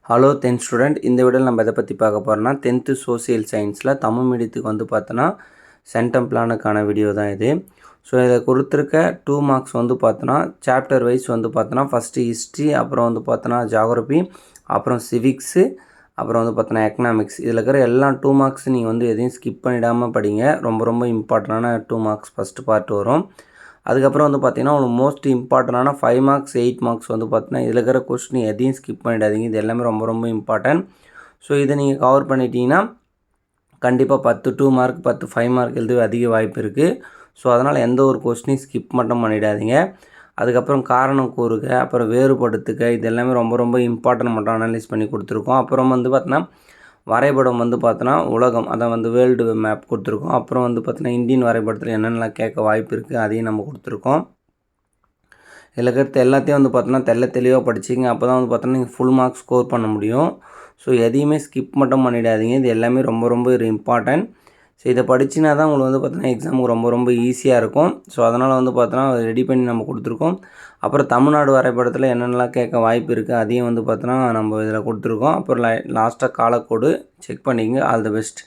Hello 10th student. இந்த வீடியோவில் நம்ம எதை பற்றி பார்க்க போகிறோம்னா 10th சோசியல் சயின்ஸில் தமிழ் மீடியத்துக்கு வந்து பார்த்தோன்னா சென்டம் பிளானுக்கான வீடியோ தான் இது. ஸோ இதை கொடுத்துருக்க 2 மார்க்ஸ் வந்து பார்த்தோன்னா சாப்டர் வைஸ் வந்து பார்த்தோன்னா ஃபஸ்ட்டு ஹிஸ்ட்ரி, அப்புறம் வந்து பார்த்தோன்னா ஜாகிரபி, அப்புறம் சிவிக்ஸு, அப்புறம் வந்து பார்த்தோன்னா எக்கனாமிக்ஸ். இதில் இருக்கிற எல்லா 2 மார்க்ஸ் நீங்கள் வந்து எதையும் ஸ்கிப் பண்ணிடாமல் படிங்க. ரொம்ப ரொம்ப இம்பார்ட்டண்டான 2 மார்க்ஸ் ஃபஸ்ட்டு பார்ட் வரும். அதுக்கப்புறம் வந்து பார்த்தீங்கன்னா உங்களுக்கு மோஸ்ட் இம்பார்ட்டண்டான 5 மார்க்ஸ் 8 மார்க்ஸ் வந்து பார்த்தீங்கன்னா இதில் இருக்கிற கொஸ்டின் எதையும் ஸ்கிப் பண்ணிடாதீங்க. இது எல்லாமே ரொம்ப ரொம்ப இம்பார்ட்டன்ட். ஸோ இதை நீங்கள் கவர் பண்ணிட்டீங்கன்னா கண்டிப்பாக 10 2 மார்க் 10 5 மார்க் எழுதவே அதிக வாய்ப்பு இருக்குது. ஸோ அதனால் எந்த ஒரு கொஸ்டினையும் ஸ்கிப் மட்டும் பண்ணிடாதீங்க. அதுக்கப்புறம் காரணம் கூறுக, அப்புறம் வேறுபடுத்துக, இது எல்லாமே ரொம்ப ரொம்ப இம்பார்ட்டன்ட் மட்டும் அனலைஸ் பண்ணி கொடுத்துருக்கோம். அப்புறம் வந்து பார்த்தீங்கன்னா வரைபடம் வந்து பார்த்தோன்னா உலகம், அதை வந்து வேர்ல்டு மேப் கொடுத்துருக்கோம். அப்புறம் வந்து பார்த்தீங்கன்னா இந்தியன் வரைபடத்தில் என்னென்னலாம் கேட்க வாய்ப்பு இருக்குது அதையும் நம்ம கொடுத்துருக்கோம். இதில் இருக்கிறது எல்லாத்தையும் வந்து பார்த்தோன்னா தெளிவாக படிச்சிங்க. அப்போ தான் வந்து பார்த்தோன்னா நீங்கள் ஃபுல் மார்க்ஸ் ஸ்கோர் பண்ண முடியும். ஸோ எதையுமே ஸ்கிப் மட்டும் பண்ணிடாதீங்க. இது எல்லாமே ரொம்ப ரொம்ப ஒரு இம்பார்ட்டன்ட். ஸோ இதை படிச்சினா தான் உங்களுக்கு வந்து பார்த்தோன்னா எக்ஸாமுக்கு ரொம்ப ரொம்ப ஈஸியாக இருக்கும். ஸோ அதனால் வந்து பார்த்தோன்னா ரெடி பண்ணி நம்ம கொடுத்துருக்கோம். அப்புறம் தமிழ்நாடு வரைபடத்தில் என்னென்னலாம் கேட்க வாய்ப்பு இருக்குது அதையும் வந்து பார்த்தோன்னா நம்ம இதில் கொடுத்துருக்கோம். அப்புறம் லாஸ்ட்டாக காலக்கோடு செக் பண்ணிக்கங்க. All the best.